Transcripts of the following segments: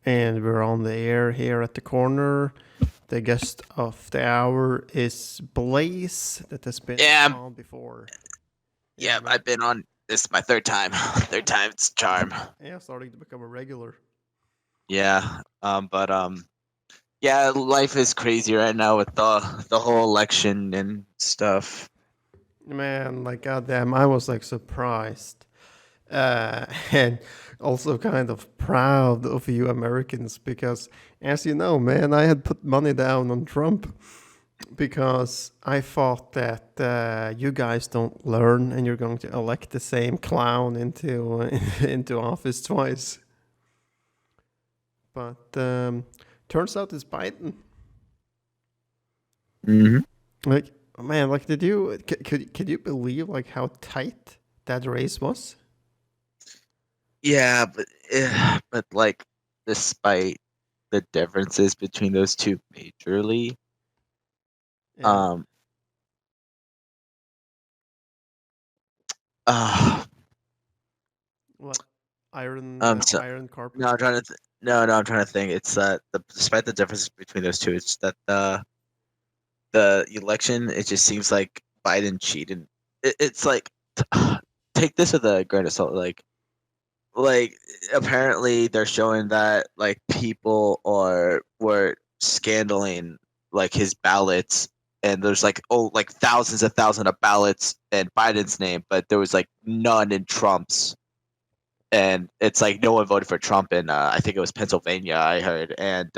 and we're on the air here at the corner. The guest of the hour is Blaise, that has been Yeah, on before. Yeah, yeah, man. I've been on. This is my third time. Third time's charm. Yeah, starting to become a regular. Yeah. Yeah, life is crazy right now with the whole election and stuff. Man, like goddamn, I was like surprised, and also kind of proud of you Americans because, as you know, man, I had put money down on Trump because I thought that you guys don't learn and you're going to elect the same clown into into office twice. But turns out it's Biden. Hmm. Like, man, like, did you could you believe like how tight that race was? Yeah, but like, despite the differences between those two majorly, Yeah. um, uh, What iron so iron no, carpet? I'm trying to no, I'm trying to think. It's despite the differences between those two, it's that the election, it just seems like Biden cheated. It's like take this with a grain of salt. Like apparently they're showing that like people are were scandaling like his ballots, and there's like like thousands of ballots in Biden's name, but there was like none in Trump's. And it's like no one voted for Trump in I think it was Pennsylvania, I heard. And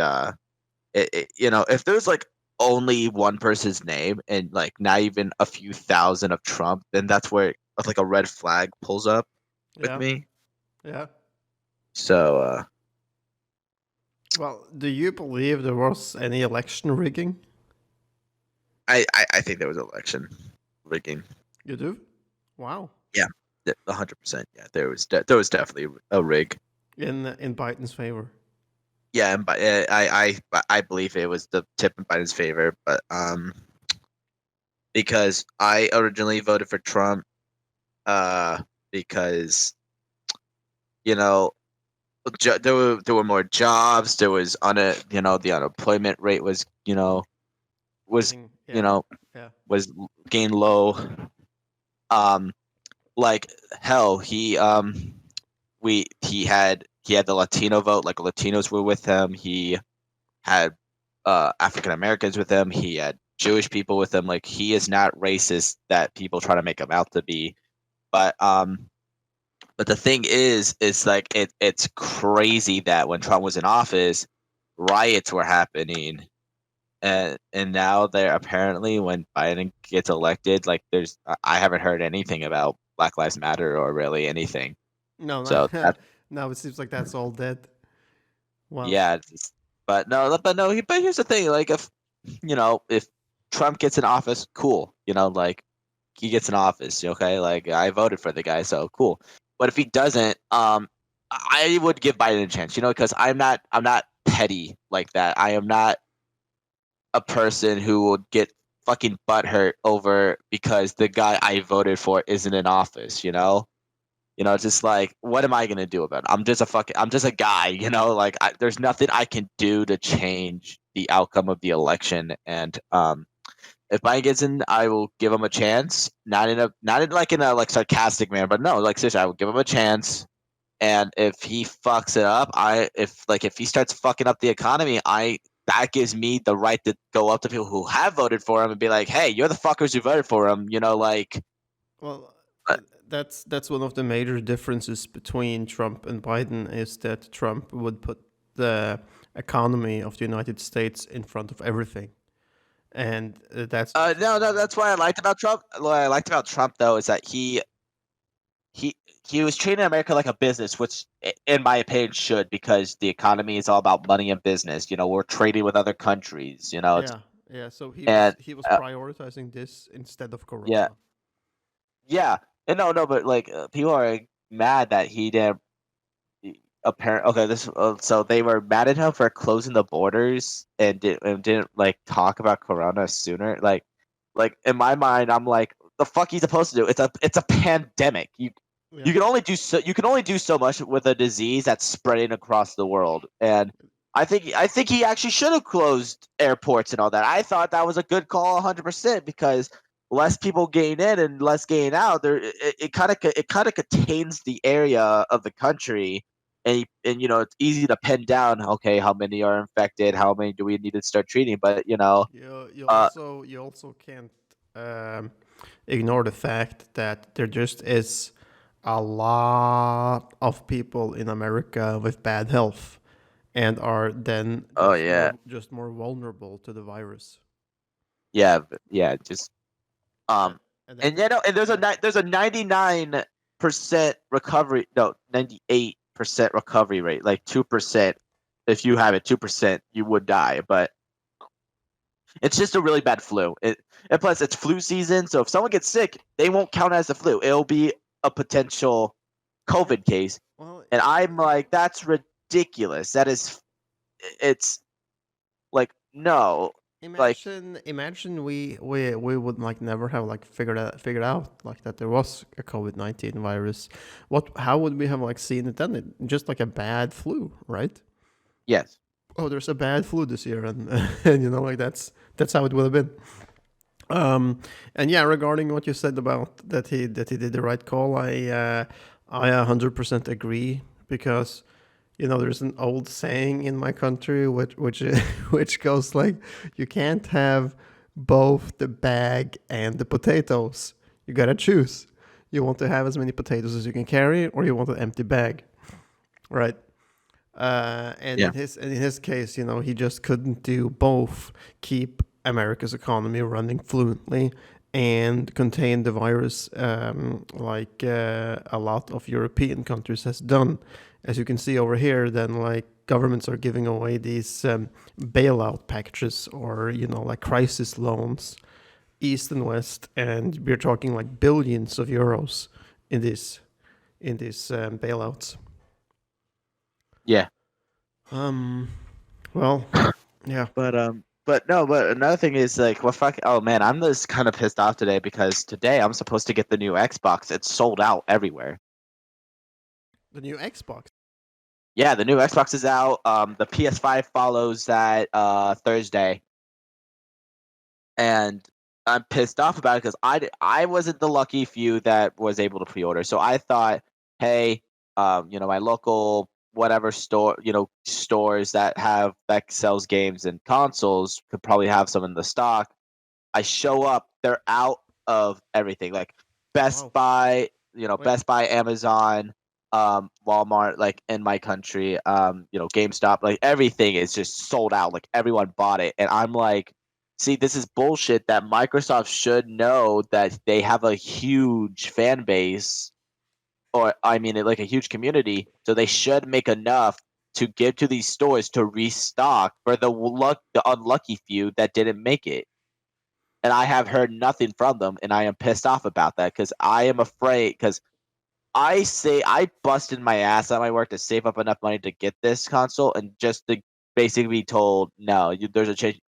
if there's like only one person's name and like not even a few thousand of Trump, then that's where like a red flag pulls up with Yeah. me. Yeah. So Well, do you believe there was any election rigging? I think there was election rigging. You do? Wow. Yeah, 100%. Yeah, there was definitely a rig. In Biden's favor. Yeah, and I believe it was the tip in Biden's favor, but because I originally voted for Trump, because you know there were more jobs. There was the unemployment rate was was Getting you yeah. know Yeah. was gained low. Um, like hell, he had the Latino vote. Like Latinos were with him. He had African Americans with him. He had Jewish people with him. Like he is not racist that people try to make him out to be. But the thing is like it's crazy that when Trump was in office, riots were happening, and now they're apparently when Biden gets elected, like I haven't heard anything about Black Lives Matter or really anything. No, So no, that no. It seems like that's all dead. Wow. yeah, but here's the thing, like if Trump gets in office, cool, like he gets in office, okay, like I voted for the guy, so cool. But if he doesn't, I would give Biden a chance, because I'm not petty like that. I am not a person who would get fucking butthurt over because the guy I voted for isn't in office, just like, what am I gonna do about it? I'm just a guy, like there's nothing I can do to change the outcome of the election. And if Biden gets in, I will give him a chance. Not in like sarcastic manner, but no, like seriously, I will give him a chance. And if he fucks it up, if he starts fucking up the economy, I that gives me the right to go up to people who have voted for him and be like, hey, you're the fuckers who voted for him, like. Well, uh, that's one of the major differences between Trump and Biden is that Trump would put the economy of the United States in front of everything, and that's the reason no, no, why. that's what I liked about Trump. What I liked about Trump though is that he he was treating America like a business, which, in my opinion, should, because the economy is all about money and business. We're trading with other countries. Yeah, yeah. So And he was uh, prioritizing this instead of yeah, Corona. yeah, and no, no, but like people are mad that he didn't. Apparent. Okay, so they were mad at him for closing the borders and didn't like talk about Corona sooner. Like in my mind, I'm like, the fuck he's supposed to do? It's a pandemic. Yeah. You can only do so much with a disease that's spreading across the world. And I think he actually should have closed airports and all that. I thought that was a good call 100% because less people gain in and less gain out. It kind of contains the area of the country, and it's easy to pin down. Okay, how many are infected? How many do we need to start treating? But uh, You also can't um, ignore the fact that there just is a lot of people in America with bad health and are then oh yeah, just more vulnerable to the virus. yeah, yeah. Just Uh, and that and is and there's a yeah. there's a 99% recovery, no, 98% recovery rate, like 2%. If you have it 2%, you would die, but it's just a really bad flu. And plus it's flu season, so if someone gets sick, they won't count as a flu. It'll be a potential Yeah. COVID case, Well, and I'm like, that's ridiculous. It's like no, like imagine we would like never have like figured out like that there was a COVID-19 virus. How would we have like seen it then? Just like a bad flu, right? yes, Oh, there's a bad flu this year, and and like that's how it would have been. And yeah, regarding what you said about that he did the right call, I 100% agree because there's an old saying in my country which which goes like you can't have both the bag and the potatoes. You gotta choose. You want to have as many potatoes as you can carry, or you want an empty bag, right? And yeah, in his case, he just couldn't do both. Keep America's economy running fluently and contain the virus, like a lot of European countries has done. As you can see over here, then like governments are giving away these bailout packages or like crisis loans, east and west, and we're talking like billions of euros in these bailouts. yeah. Um, Well, yeah. But no, but another thing is like, well, fuck. Oh man, I'm just kind of pissed off today because today I'm supposed to get the new Xbox. It's sold out everywhere. The new Xbox. Yeah, the new Xbox is out. The PS5 follows that Thursday, and I'm pissed off about it because I wasn't the lucky few that was able to pre-order. So I thought, hey, my local whatever store, stores that sells games and consoles could probably have some in the stock. I show up, they're out of everything. Like Best Wow. Buy, Wait. Best Buy, Amazon, Walmart, like in my country, GameStop, like everything is just sold out. Like everyone bought it. And I'm like, see, this is bullshit that Microsoft should know that they have a huge fan base, or I mean like a huge community. So they should make enough to give to these stores to restock for the unlucky few that didn't make it. And I have heard nothing from them, and I am pissed off about that because I am afraid. Because I busted my ass at my work to save up enough money to get this console, and just to basically be told no, there's a change.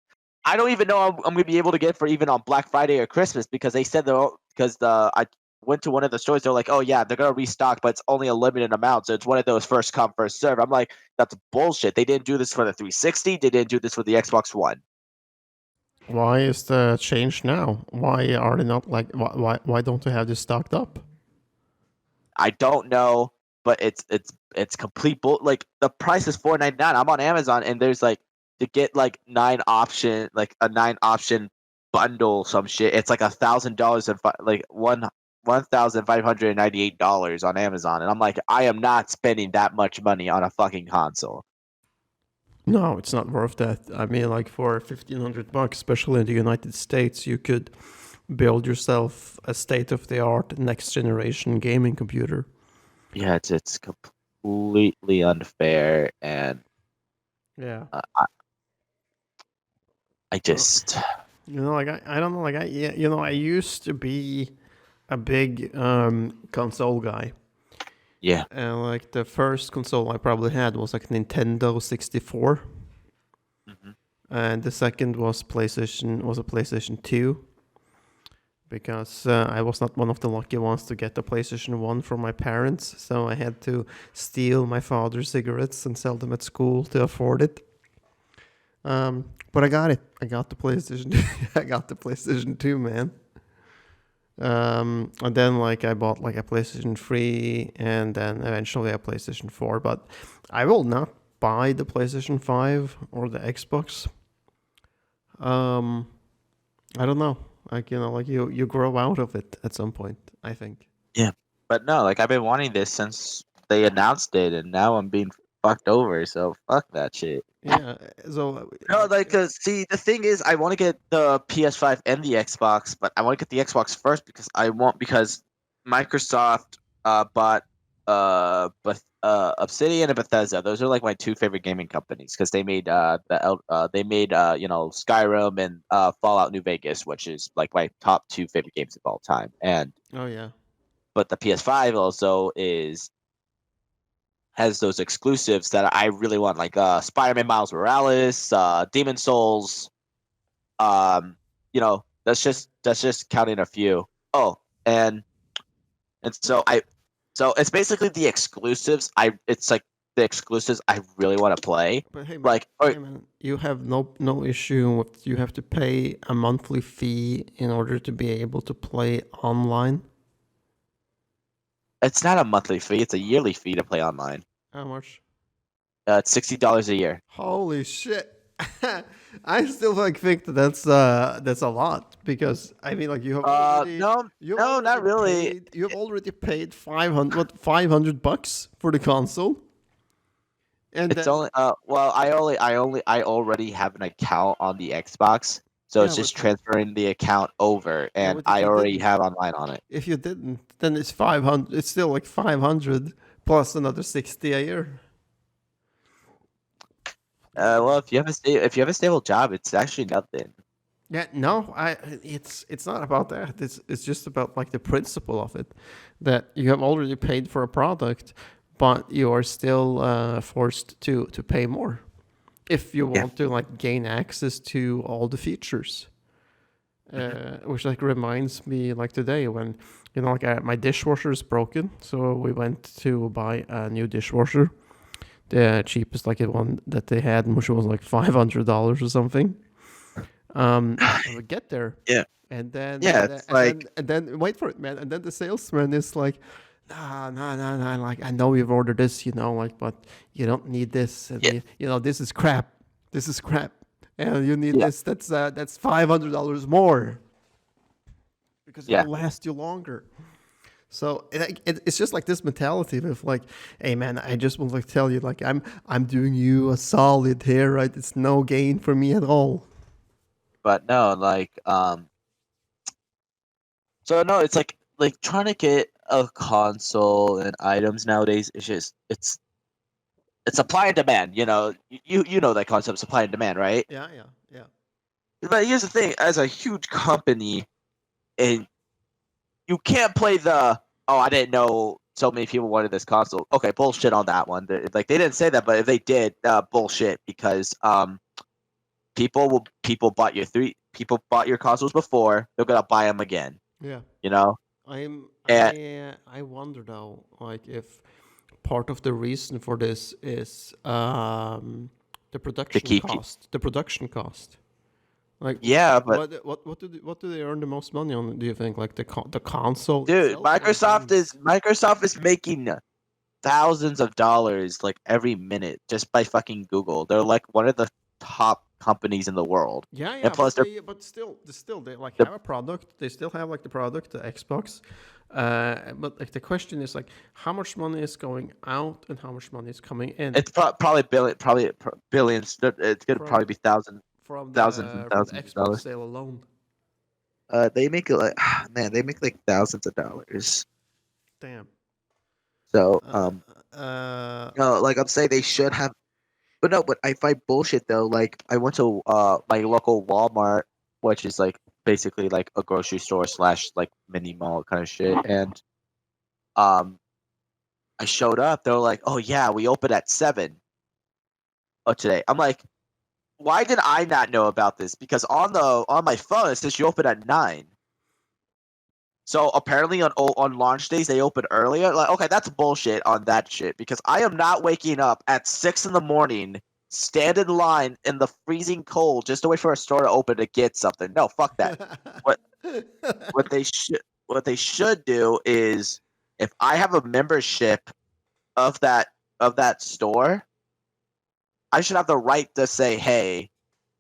I don't even know I'm gonna be able to get it for even on Black Friday or Christmas because they said because I went to one of the stores, they're like, oh yeah, they're gonna restock, but it's only a limited amount, so it's one of those first come first serve. I'm like, that's bullshit. They didn't do this for the 360. They didn't do this for the Xbox One. Why is the change now? Why are they not like why don't they have this stocked up? I don't know, but it's complete bull. Like the price is 4.99. I'm on Amazon and there's like to get like a 9 option bundle, some shit. It's like $1,000 and like $1,598 on Amazon, and I'm like, I am not spending that much money on a fucking console. No, it's not worth that. I mean, like for $1,500, especially in the United States, you could build yourself a state of the art next generation gaming computer. Yeah, it's completely unfair, and Yeah. I Well, just like I don't know, like yeah, I used to be a big console guy. yeah. And like the first console I probably had was like Nintendo 64, Hmm. and the second was a PlayStation 2, because I was not one of the lucky ones to get the PlayStation 1 from my parents. So I had to steal my father's cigarettes and sell them at school to afford it. But I got it. I got the PlayStation. I got the PlayStation 2, man. And then like I bought like a PlayStation 3 and then eventually a PlayStation 4. But I will not buy the PlayStation 5 or the Xbox. Um, I don't know. Like like you grow out of it at some point. I think. Yeah, but no, like I've been wanting this since they announced it, and now I'm being fucked over. So fuck that shit. Yeah. So No, like, cause see, the thing is, I want to get the PS5 and the Xbox, but I want to get the Xbox first because Microsoft bought Obsidian and Bethesda. Those are like my two favorite gaming companies because they made Skyrim and Fallout New Vegas, which is like my top two favorite games of all time. And oh yeah. but the PS5 also has those exclusives that I really want, like Spider-Man Miles Morales, Demon Souls. That's just counting a few. Oh, and so it's basically the exclusives. It's like the exclusives I really want to play. But Like, or hey man, you have no issue with you have to pay a monthly fee in order to be able to play online. it's not a monthly fee; it's a yearly fee to play online. How much? It's $60 a year. Holy shit! I still like think that that's a lot because I mean like No, no, not really. you have already paid 500 bucks for the console, and It's then only well, I already have an account on the Xbox, so yeah, it's just transferring the account over, and but I already have online on it. if you didn't, then it's 500. It's still like 500 plus another 60 a year. Well, if you have a stable job, it's actually nothing. Yeah, no, it's not about that. It's just about like the principle of it, that you have already paid for a product, but you are still forced to pay more if you Yeah, want to like gain access to all the features. Which like reminds me like today when like my dishwasher is broken, so we went to buy a new dishwasher, the cheapest like one that they had, which was like $500 or something. And we get there, yeah, and then yeah. and then It's and like then and then wait for it, man. And then the salesman is like, nah, nah, nah, nah. Like I know you've ordered this, like, but you don't need this, and yeah, this is crap. This is crap, and you need yeah, this. That's $500 more because yeah. it'll last you longer. So it's just like this mentality of like, hey man, I just want to like tell you like I'm doing you a solid here, right? It's no gain for me at all. But no, so no, it's like trying to get a console and items nowadays. It's supply and demand. You know that concept, supply and demand, right? Yeah, yeah, yeah. But here's the thing: as a huge company, and you can't play the oh, I didn't know so many people wanted this console. Okay, bullshit on that one. Like they didn't say that, but if they did, bullshit because people bought your consoles before. They're gonna buy them again. Yeah. You know, and I wonder though, like if part of the reason for this is the to production keep cost. The production cost. Like yeah, but what do they earn the most money on? Do you think like the console dude, itself or the games? Microsoft is making thousands of dollars like every minute just by fucking Google. They're like one of the top companies in the world, Yeah, and yeah, plus but still they like they're have a product. They still have like the product, the Xbox. But like the question is like how much money is going out and how much money is coming in it's billions. It's gonna from probably be thousands and from the thousands of Xbox dollars. sale alone. They make it like man, they make like thousands of dollars. Damn. So Uh, uh, no, like I'm saying, they should have. But no, but I find bullshit though. Like I went to my local Walmart, which is like basically like a grocery store slash like mini mall kind of shit, and um, I showed up. They were like, "Oh yeah, we open at 7 today." I'm like, "Why did I not know about this?" Because on my phone it says you open at 9. So apparently on launch days they open earlier. Like, okay, that's bullshit on that shit because I am not waking up at 6 in the morning, stand in line in the freezing cold just to wait for a store to open to get something. No, fuck that. What what they should what they should do is if I have a membership of that store, I should have the right to say, hey,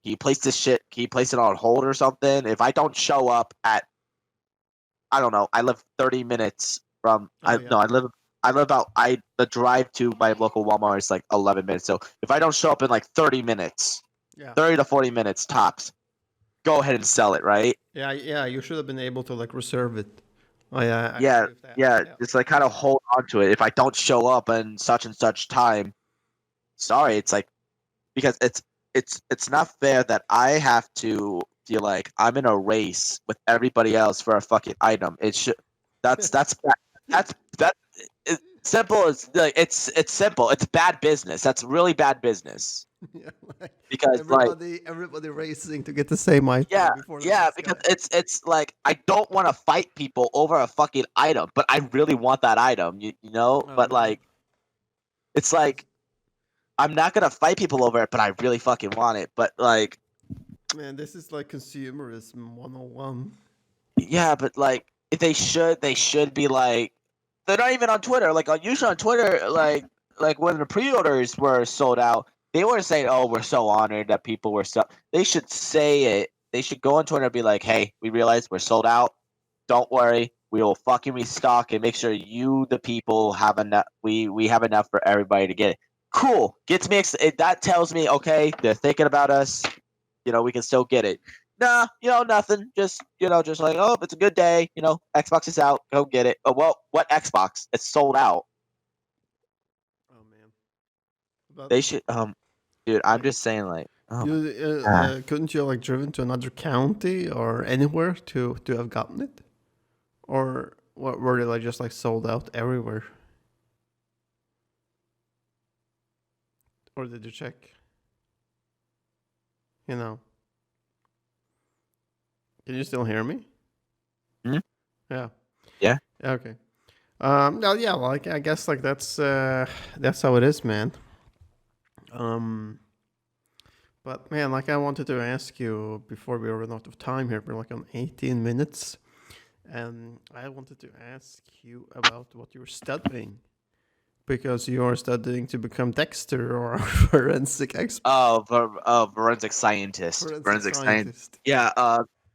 can you place this shit? Can you place it on hold or something? If I don't show up at, I don't know. I live 30 minutes from. Oh yeah, I live out. The drive to my local Walmart is like 11 minutes. So if I don't show up in like 30 minutes, yeah, 30 to 40 minutes tops, go ahead and sell it, right? yeah, yeah. You should have been able to like reserve it. Oh yeah, I Yeah, agree with that. yeah. Yeah. Just like kind of hold on to it. If I don't show up in such and such time, sorry. It's like because it's not fair that I have to feel like I'm in a race with everybody else for a fucking item. It should that's simple as like it's simple. It's bad business. That's really bad business Yeah, like because like everybody racing to get the same item yeah, before the yeah, next because guy. it's like I don't want to fight people over a fucking item, but I really want that item, you know? Oh But man, like it's this like I'm not gonna fight people over it, but I really fucking want it. But like man, this is like consumerism 101. yeah, but like if they should be like they're not even on Twitter. Like usually on Twitter, like when the pre-orders were sold out, they were saying, "Oh, we're so honored that people were so." They should say it. They should go on Twitter and be like, "Hey, we realize we're sold out. Don't worry, we will fucking restock and make sure you, the people, have enough. We have enough for everybody to get it." Cool. Gets me. That tells me okay, they're thinking about us. We can still get it. Nah, nothing. Just like, oh, it's a good day. Xbox is out. Go get it. Oh, well, what Xbox? It's sold out. Oh man, but They should. Dude, I'm like just saying, like, oh you my. Ah. couldn't you like driven to another county or anywhere to have gotten it, or what were they like just like sold out everywhere, or did you check? You know, can you still hear me? Hmm? Yeah. Yeah. Okay. No, yeah. Like I guess like that's how it is, man. Um, but man, like I wanted to ask you before we run out of time here, we're like on 18 minutes, and I wanted to ask you about what you're studying because you're studying to become Dexter or a forensic expert, Forensic scientist. forensic Forensic science. scientist. Yeah.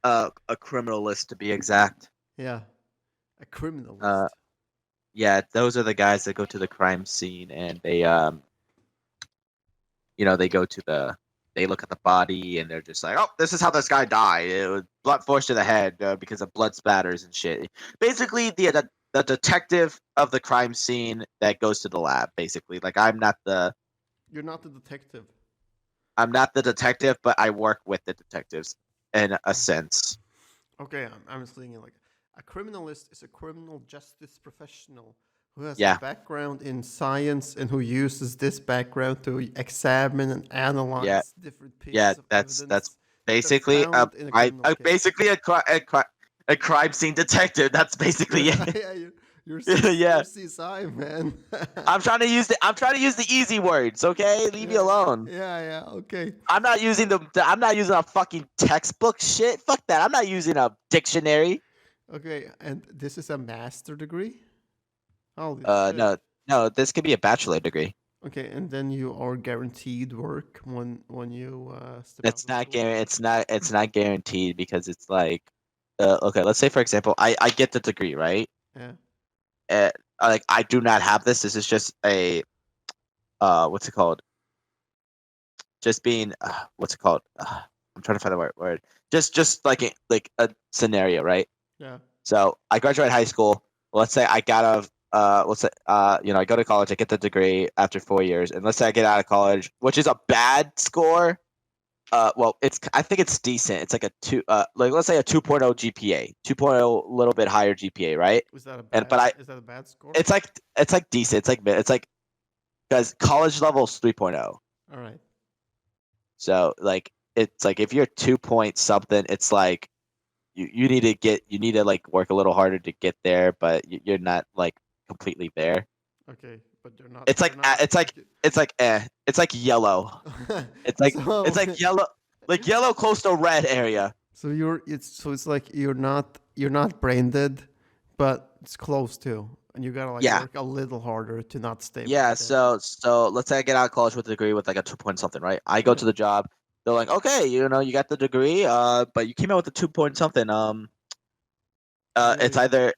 A criminalist to be exact. Yeah, a Uh, criminalist. yeah. Those are the guys that go to the crime scene and they go to they look at the body and they're just like, oh, this is how this guy died. It was blunt force to the head because of blood spatters and shit. Basically, the detective of the crime scene that goes to the lab. Basically, like You're not the detective. I'm not the detective, but I work with the detectives in a sense. Okay, I'm thinking like a criminalist is a criminal justice professional who has a Yeah, background in science and who uses this background to examine and yeah, analyze different yeah. pieces of That's evidence that are basically found in a criminal case. basically a crime scene detective. That's basically it. Yeah, you're Yeah. CSI man. I'm trying to use the easy words, okay? Leave me Yeah, alone. yeah, okay, I'm not using a fucking textbook shit. Fuck that. I'm not using a dictionary. okay. And this is a master degree. Holy shit. No, no, this could be a bachelor degree. Okay, and then you are guaranteed work when you step out of school. It's not guaranteed because it's like okay, let's say for example, I get the degree, right? Yeah. Uh, like I do not have this. This is just a what's it called? Just being what's it called? I'm trying to find the right word. Just like like a scenario, right? Yeah. So I graduate high school. Let's say I got out of let's say I go to college, I get the degree after 4 years, and let's say I get out of college, which is a bad score. Well, I think it's decent. It's like a two like let's say a 2.0 GPA, 2.0 little bit higher GPA, right? And but I Is that a bad score? it's like decent. It's like because college level is 3.0. All right. So like it's like if you're 2 point something, it's like you need to like work a little harder to get there, but you're not like completely there. Okay, but you're not. It's You're like not. it's like yellow. It's So, like yellow, like yellow close to red area. it's like you're not brain dead, but it's close to, and you gotta like Yeah. work a little harder to not stay Yeah, brain dead. so let's say I get out of college with a degree with like a 2 point something, right? I go Yeah. to the job. They're like, okay, you got the degree, but you came out with a 2 point something. It's Really? either,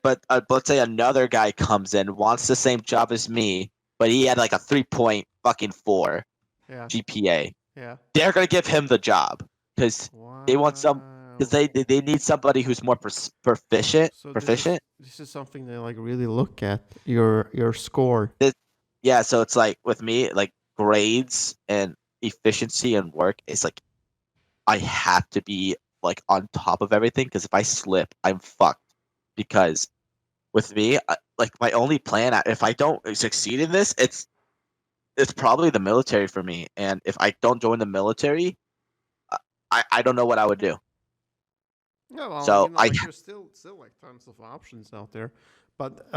but let's say another guy comes in, wants the same job as me, but he had like a 3 point fucking 4 Yeah. GPA. Yeah. They're gonna give him the job because they want some because Wow. they need somebody who's more proficient. So Proficient. this is something they like really look at your score. This, yeah, so it's like with me, like grades and efficiency and work is like I have to be like on top of everything because if I slip, I'm fucked. Because with me, like my only plan, if I don't succeed in this, it's probably the military for me. And if I don't join the military, uh, I don't know what I would do. Yeah, well, So I there's still like tons of options out there, but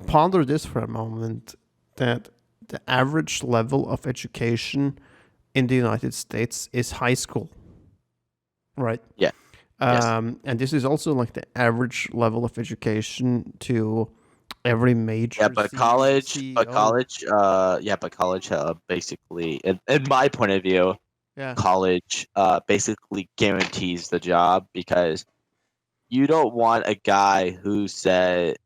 ponder this for a moment that the average level of education in the United States is high school, right? yeah, yes. And this is also like the average level of education to every Yeah, major but college, CEO. but college, basically, in my point of view, Yeah, college, basically guarantees the job because you don't want a guy who said,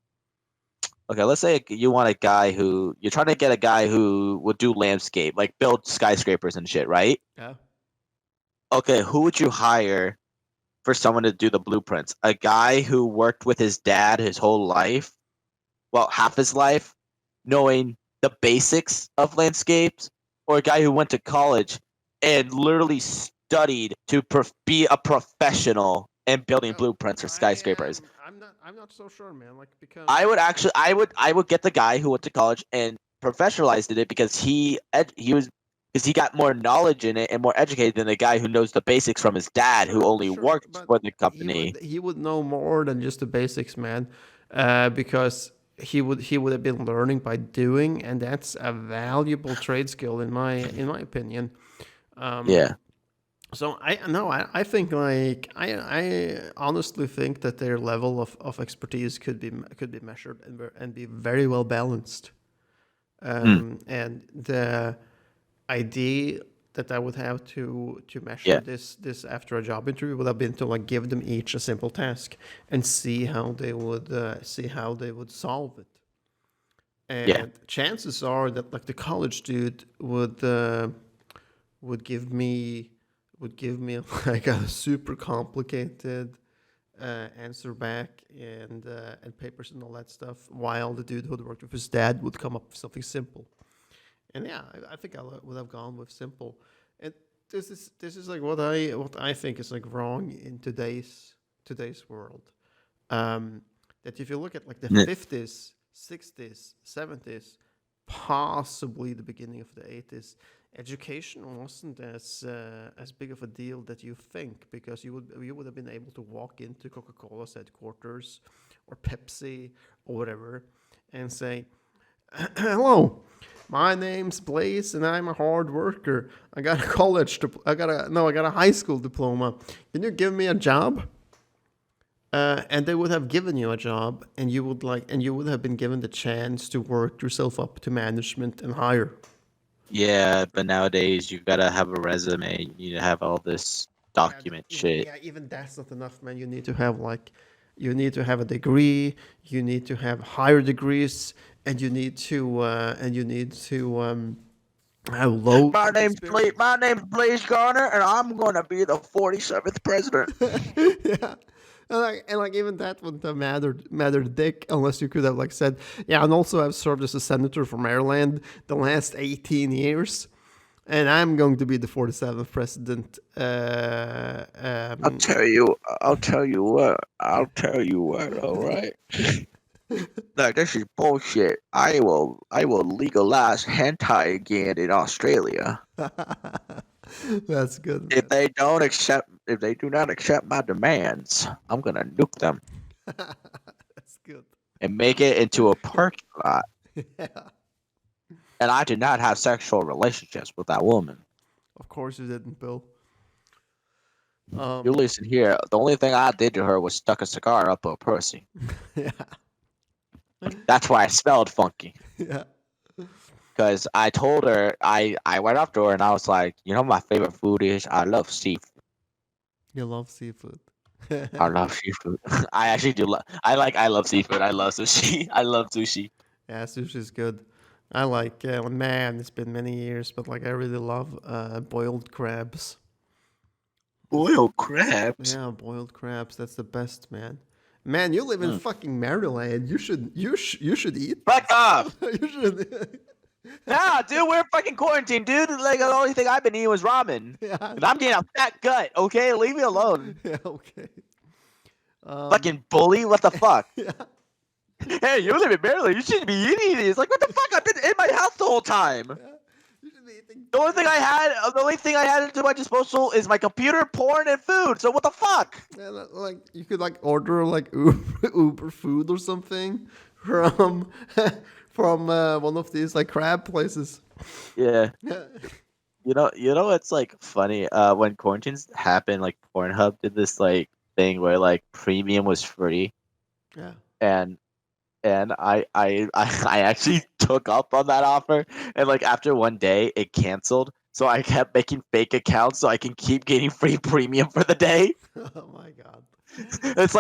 okay, let's say you want a guy who you're trying to get a guy who would do landscape, like build skyscrapers and shit, right? yeah. Okay, who would you hire for someone to do the blueprints? A guy who worked with his dad his whole life, well, half his life, knowing the basics of landscapes, or a guy who went to college and literally studied to be a professional in building Well, blueprints for skyscrapers. I'm not so sure, man. Like I because would actually, I would get the guy who went to college and professionalized in it because he was because he got more knowledge in it and more educated than the guy who knows the basics from his dad who sure, only sure, worked but for the he company. would he would know more than just the basics, man. Because he would have been learning by doing, and that's a valuable trade skill in my opinion. Um, Yeah, so I think like I honestly think that their level of expertise could be measured and be very well balanced. mm, And the idea that I would have to measure yeah, this after a job interview would have been to like give them each a simple task and see how they would solve it. yeah, And chances are that like the college dude would give me would give me like a super complicated answer back and papers and all that stuff, while the dude who had worked with his dad would come up with something simple. And yeah, I think I would have gone with simple. And this is like what I think is like wrong in today's world. Um, that if you look at like the n- 50s, 60s, 70s, possibly the beginning of the 80s, education wasn't as big of a deal that you think, because you would have been able to walk into Coca-Cola's headquarters or Pepsi or whatever and say, "Hello, my name's Blaise, and I'm a hard worker. I got a I got a high school diploma. Can you give me a job?" And they would have given you a job, and you would have been given the chance to work yourself up to management and higher. yeah. But nowadays, you gotta have a resume. You need to have all this Yeah, document shit. even that's not enough, man. You need to have a degree. You need to have higher degrees, and you need to have loads of experience. My name's Blaise Garner, and I'm gonna be the 47th president. Yeah. And like even that wouldn't have mattered dick, unless you could have like said, yeah, and also I've served as a senator for Maryland the last 18 years, and I'm going to be the 47th president. I'll tell you what. All right. Like this is bullshit. I will legalize hentai again in Australia. That's good, If man. if they do not accept my demands, I'm gonna nuke them That's good. and make it into a parking lot. Yeah. And I did not have sexual relationships with that woman. Of course you didn't, Bill. You Um. listen here. The only thing I did to her was stuck a cigar up her pussy. Yeah. That's why I smelled funky. Yeah. Because I told her, I went up to her and I was like, you know, my favorite food is I love seafood. You love seafood. I love seafood. I actually do. I love seafood. I love sushi. I love sushi. Yeah, sushi's good. I like, man, it's been many years, but like I really love boiled crabs. That's Boiled crabs. Yeah, boiled crabs. That's the best, man. Man, you live in Mm. fucking Maryland. You should eat Fuck this. off. You should. Nah, dude, we're fucking quarantined, dude. Like the only thing I've been eating was ramen, Yeah. and I'm getting a fat gut. Okay, leave me alone. Yeah. Okay. Um. Fucking bully. What the fuck? Yeah. Hey, you live in Maryland. You shouldn't be eating these. Like, what the fuck? I've been in my house the whole time. Yeah. You should be eating. The only thing I had at my disposal is my computer, porn, and food. So what the fuck? Yeah, like you could like order like Uber food or something from from one of these like crab places. Yeah. Yeah. It's like funny. When quarantines happened, like Pornhub did this like thing where like premium was free, Yeah. and I actually took up on that offer, and like after one day it canceled. So I kept making fake accounts so I can keep getting free premium for the day. Oh my god. It's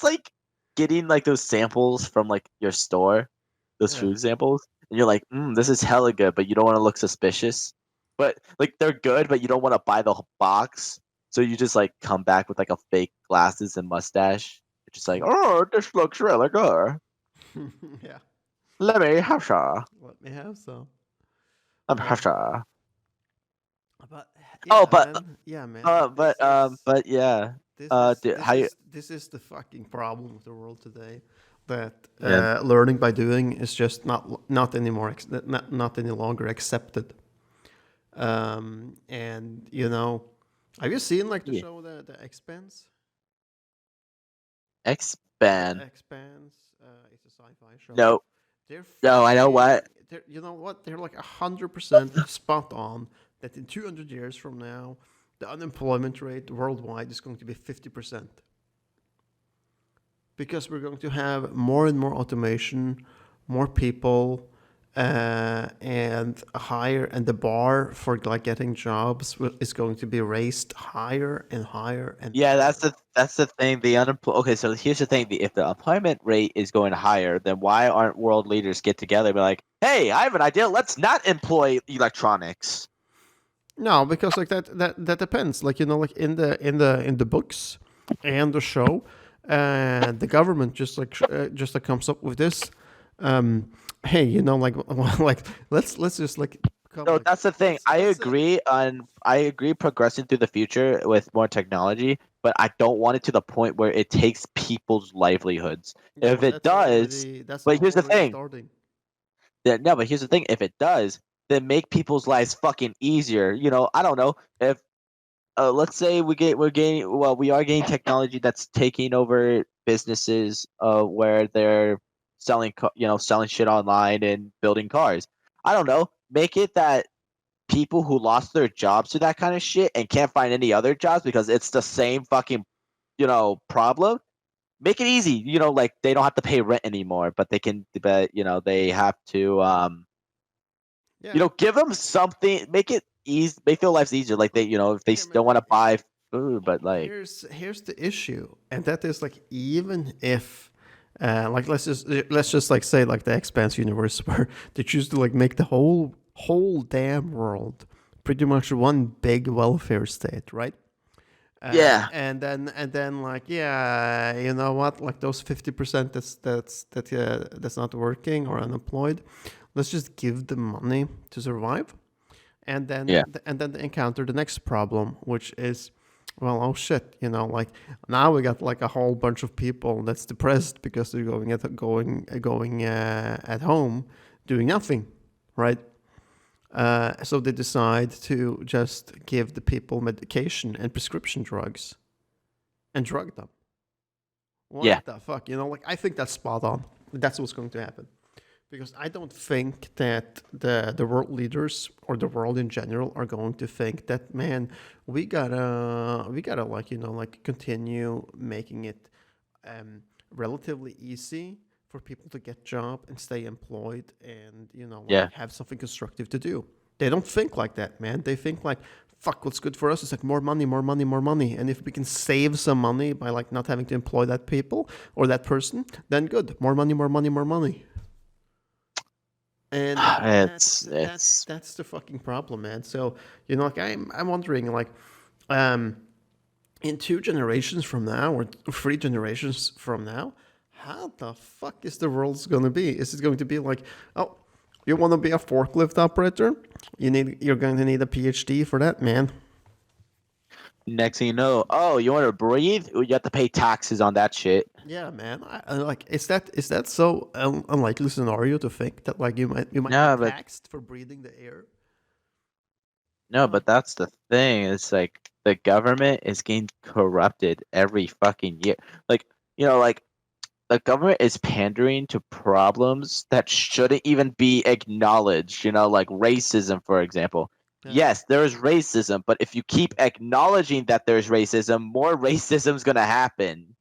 like getting like those samples from like your store, those Yeah. food samples, and you're like, this is hella good, but you don't want to look suspicious. But like they're good, but you don't want to buy the whole box, so you just like come back with like a fake glasses and mustache. You're just like, oh, this looks really good. Yeah. Let me have some. Let me have some. Let me have Um. some. But Oh, yeah, man. Yeah, man. Like but yeah. How you? this is the fucking problem of the world today. That Yeah. learning by doing is just not anymore not any longer accepted. And have you seen like the Yeah. show the Expanse? The X-Band. Expanse. It's a sci-fi show. No, They're no, I know fucking. what. You know what? They're like 100% spot on that in 200 years from now, the unemployment rate worldwide is going to be 50%, because we're going to have more and more automation, more people, and higher, and the bar for like getting jobs is going to be raised higher and higher and Yeah, higher. that's the thing. Okay, so here's the thing. If the employment rate is going higher, then why aren't world leaders get together and be like, "Hey, I have an idea. Let's not employ electronics." No, because like that depends. Like like in the books and the show, the government just like comes up with this. Um, hey, like like let's just like come No, like that's the thing. I agree progressing through the future with more technology, but I don't want it to the point where it takes people's livelihoods. yeah, If but it does, that's but here's the already thing. starting. No, but here's the thing. If it does, then make people's lives fucking easier. I don't know if let's say we are getting technology that's taking over businesses where they're selling shit online and building cars. I don't know. Make it that people who lost their jobs to that kind of shit and can't find any other jobs because it's the same fucking problem. Make it easy. Like they don't have to pay rent anymore, but they have to Yeah, give them something. Make it easy. Make their lives easier. Like if they yeah, man. still want to buy food, but like, Here's the issue, and that is like even if. Like let's just like say like the Expanse universe where they choose to like make the whole damn world pretty much one big welfare state, right? yeah, And then like, yeah, you know what, like those 50% that's not working or unemployed, let's just give them money to survive. and then yeah, and then they encounter the next problem, which is, well, oh shit, like now we got like a whole bunch of people that's depressed because they're going at home doing nothing, right? So they decide to just give the people medication and prescription drugs and drug them. Yeah, What the fuck? You know, like I think that's spot on. That's what's going to happen. Because I don't think that the world leaders or the world in general are going to think that, man, we gotta like, you know, like continue making it relatively easy for people to get job and stay employed and, you know, like yeah. have something constructive to do. They don't think like that, man. They think like, fuck, what's good for us is like more money, more money, more money. And if we can save some money by like not having to employ that people or that person, then good. More money, more money, more money. And It's that's the fucking problem, man. So, you know, like I'm wondering, like, um, in 2 generations from now or 3 generations from now, how the fuck is the world's gonna be? Is it going to be like, oh, you want to be a forklift operator? You're going to need a PhD for that, man. next thing you know, oh, you want to breathe? You have to pay taxes on that shit. Yeah, man. Like, is that so unlikely scenario to think that like you might be No, but taxed for breathing the air? no, but that's the thing. It's like the government is getting corrupted every fucking year. Like, like the government is pandering to problems that shouldn't even be acknowledged, like racism, for example. Yeah, Yes, there is racism, but if you keep acknowledging that there's racism, more racism's going to happen.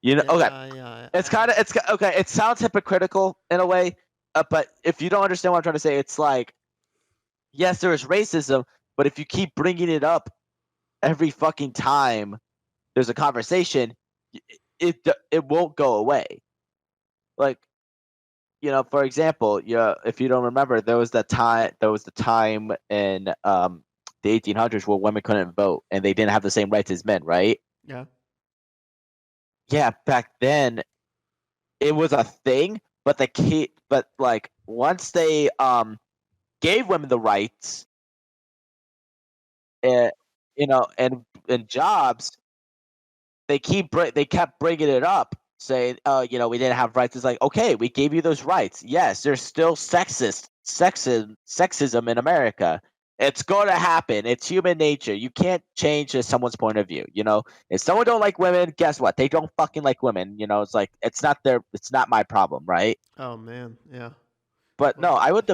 Okay. yeah, yeah. Okay, it sounds hypocritical in a way, but if you don't understand what I'm trying to say, it's like, yes, there is racism, but if you keep bringing it up every fucking time there's a conversation, it won't go away. Like, for example, if you don't remember, there was the time in the 1800s where women couldn't vote and they didn't have the same rights as men, right? Yeah. Yeah, back then it was a thing, but like once they gave women the rights, uh, and jobs, they kept bringing it up, saying, "Oh, we didn't have rights." It's like, okay, we gave you those rights. Yes, there's still sexism in America. It's going to happen. It's human nature. You can't change someone's point of view. If someone don't like women, guess what? They don't fucking like women. It's like it's not my problem, right? Oh man, yeah. But no, Well, I would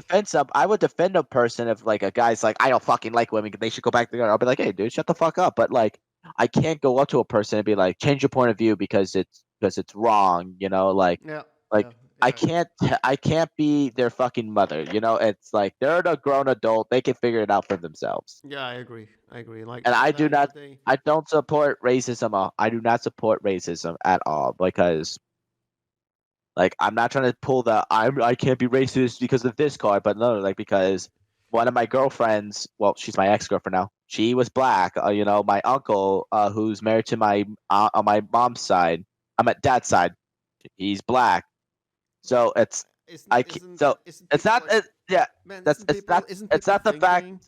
defend a person if like a guy's like, I don't fucking like women, they should go back to the girl. I'll be like, hey dude, shut the fuck up. But like, I can't go up to a person and be like, change your point of view because it's wrong, yeah, yeah, like yeah, I can't be their fucking mother, it's like they're a grown adult, they can figure it out for themselves. yeah. I agree. I agree. Like And at the end of the day, I don't support racism. I do not support racism at all, because like, I'm not trying to pull the I can't be racist because of this card, but no, like, because one of my girlfriends, well, she's my ex girlfriend now. She was black. My uncle, who's married to my on my mom's side, I'm at dad's side. He's black. So it's isn't I ca- isn't so isn't it's people not like, yeah. man? That's Isn't it's people not the fact. thinking?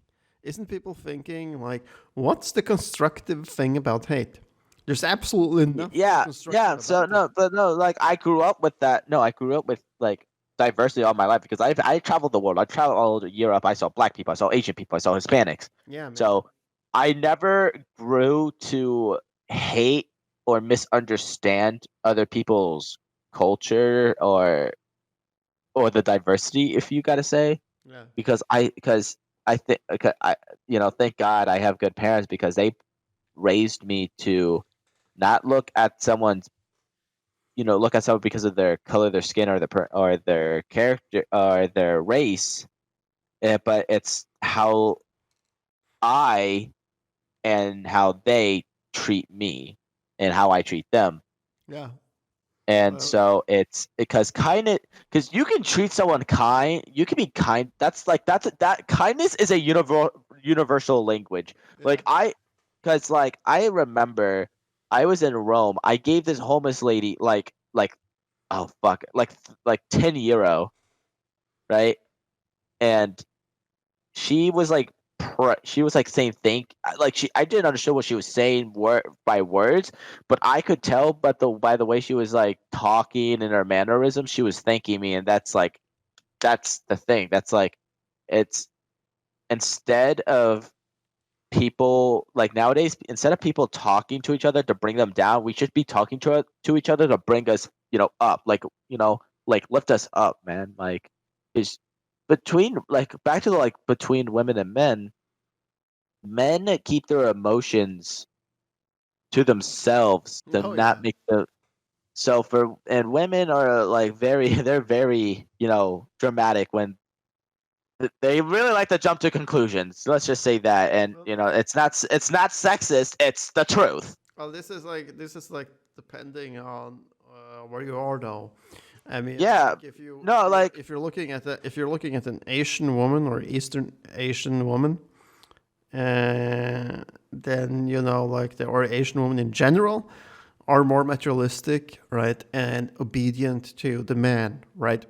Isn't people thinking like, what's the constructive thing about hate? There's absolutely nothing Yeah, constructive yeah. So about it. no, but no, like I grew up with that. No, I grew up with like diversity all my life, because I traveled the world. I traveled all over Europe. I saw black people. I saw Asian people. I saw Hispanics. Yeah, man. So I never grew to hate or misunderstand other people's culture, or the diversity, if you gotta say, Yeah, because I think I thank God I have good parents, because they raised me to not look at someone because of their color, their skin, or their character, or their race, but it's how I and how they treat me, and how I treat them. yeah. And Well, so it's because you can treat someone kind, you can be kind. That kindness is a universal language. yeah, Like because like I remember I was in Rome. I gave this homeless lady like oh fuck, like 10 euro, right? And she was like she was like saying like I didn't understand what she was saying word by words, but I could tell, but by the way she was like talking and her mannerisms, she was thanking me. And that's the thing, that's like it's instead of people like nowadays, instead of people talking to each other to bring them down, we should be talking to each other to bring us, up. Like lift us up, man. Like, is between like back to the like between women and men keep their emotions to themselves to Oh yeah. not make the so for and women are like very they're very dramatic when they really like to jump to conclusions. Let's just say that, and Well, it's not sexist. It's the truth. well, this is like depending on where you are though. I mean, Yeah. like No, like if you're looking at if you're looking at an Asian woman or Eastern Asian woman, then like the or Asian woman in general are more materialistic, right, and obedient to the man, right.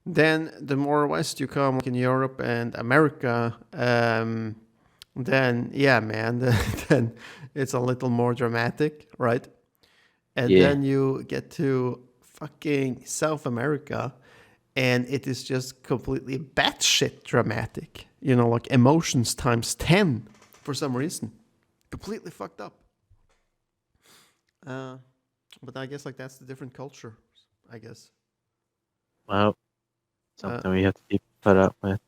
Then the more west you come, like in Europe and America, then yeah, man, then it's a little more dramatic, right? And yeah. then you get to fucking South America, and it is just completely batshit dramatic. Like emotions times 10 for some reason. Completely fucked up. Uh, but I guess like that's the different culture, I guess. Well, Uh, something we have to keep put up with.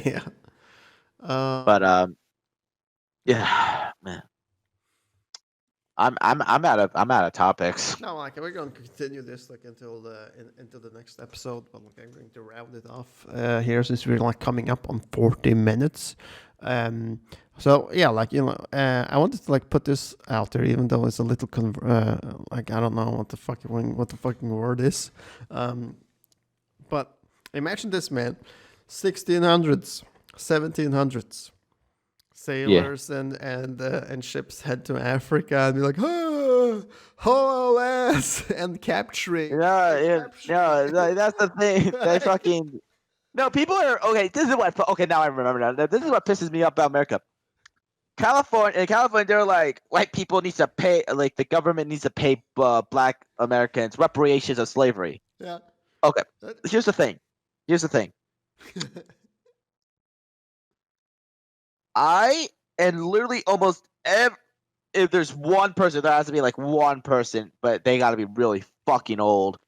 yeah. But Um, yeah, man. I'm out of topics. No, like we're going to continue this like until the next episode, but like I'm going to round it off here since we're like coming up on 40 minutes. So yeah, like I wanted to like put this out there, even though it's a little like I don't know what the fucking word is, but imagine this, man, 1600s, 1700s. Yeah. Sailors and ships head to Africa and be like, oh, haul ass and capturing No, and yeah, no, capturing. no, that's the thing. They Like, fucking no. People are okay. This is what. Okay, now I remember. Now this is what pisses me off about America. In California, they're like white people needs to pay, like the government needs to pay black Americans reparations of slavery. yeah. Okay, That- here's the thing. Here's the thing. I and literally almost every if there's one person, there has to be like one person, but they got to be really fucking old.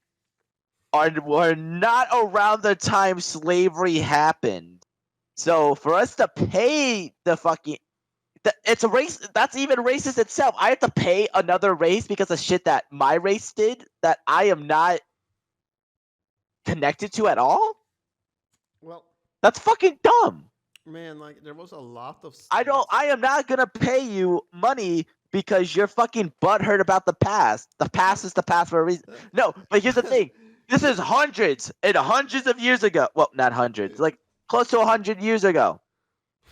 Are not around the time slavery happened. So for us to pay the fucking it's a race that's even racist itself. I have to pay another race because of shit that my race did that I am not connected to at all. well, That's fucking dumb. man, like there was a lot of I don't. states. I am not gonna pay you money because you're fucking butthurt about the past. The past is the past for a reason. No, but here's the thing. This is hundreds and hundreds of years ago. Well, not hundreds, like close to 100 years ago,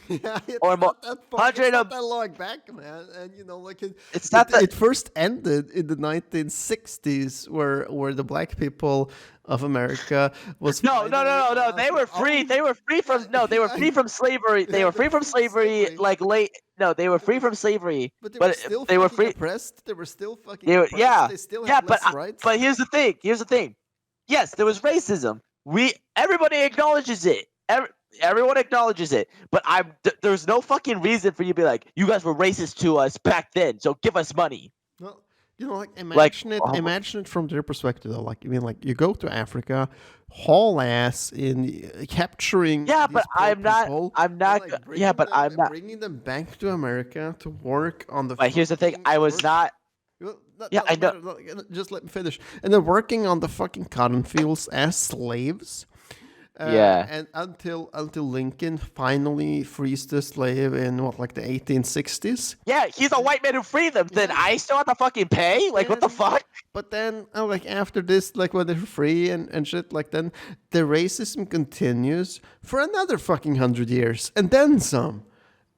Yeah, or it's more. not that far. It's Hundred not of. that long back, man. And like It's not that. it first ended in the 1960s, where the black people of America was No, no, finally no, no, no. allowed They to were free. own. They were free Yeah, from. No, they were yeah, free from slavery. They yeah. were They're free from free from slavery. slavery, Like late. No, they were but they free were from slavery. but they were But still they were fucking free. oppressed. They were still fucking They were, oppressed. yeah, They still yeah. had less rights. But here's the thing. Here's the thing. Yes, there was racism. Everybody acknowledges it. Everyone acknowledges it. But there's no fucking reason for you to be like, you guys were racist to us back then, so give us money. Well, like Like, imagine it from their perspective though. Like, I mean, like you go to Africa, haul ass in capturing yeah, these but poor people I'm and not. like Yeah, but I'm not. bringing them back to America to work on the But here's the thing. fucking I was work. not. Well, that Yeah, I doesn't know. matter. Just let me finish. And then working on the fucking cotton fields as slaves. Yeah. And until Lincoln finally frees the slave in what, like the 1860s. Yeah, he's a white man who freed them. Then Yeah. I still have to fucking pay? Like, what the fuck? But then, like after this, like when they're free and shit, like then the racism continues for another fucking 100 years and then some.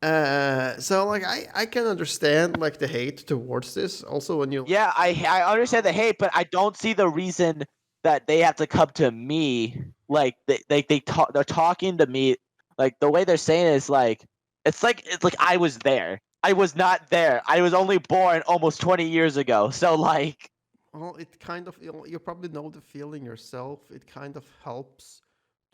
So like I can understand like the hate towards this. Also, when you Yeah, I understand the hate, but I don't see the reason that they have to come to me. Like they're talking to me like the way they're saying it is like it's like I was there. I was not there. I was only born almost 20 years ago. So like well, it kind of you probably know the feeling yourself. It kind of helps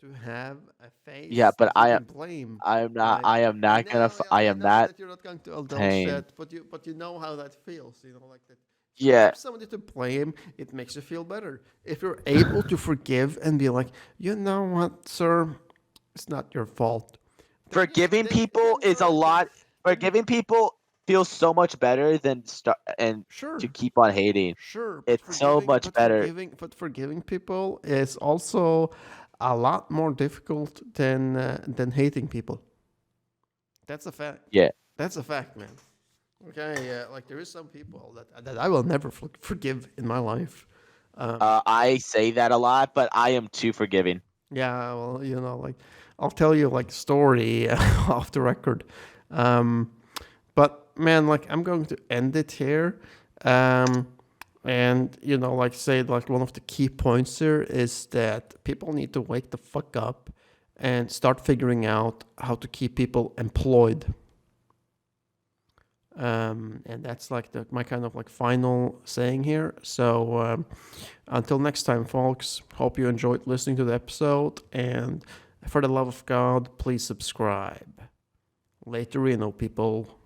to have a Yeah, face but that you can blame. Like I am not gonna I I am know not that you're not going to indulge saying. that, but you know how that feels. You know, like that. If you Yeah, have somebody to blame, it makes you feel better. If you're able to forgive and be like, you know what, sir, it's not your fault. Then yeah, forgiving people then is a try. lot. Then Forgiving people feels so much better than start and to sure, keep on hating. sure, It's so much better. but forgiving people is also a lot more difficult than hating people. That's a fact. Yeah. That's a fact, man. Okay, yeah, like there is some people that I will never forgive in my life. I say that a lot, but I am too forgiving. Yeah, well, you know, like I'll tell you like story off the record. Um, but man, like I'm going to end it here. Um, and you know, like say like one of the key points here is that people need to wake the fuck up and start figuring out how to keep people employed. And that's like my kind of like final saying here. So until next time, folks, hope you enjoyed listening to the episode. And for the love of God, please subscribe. Later, people.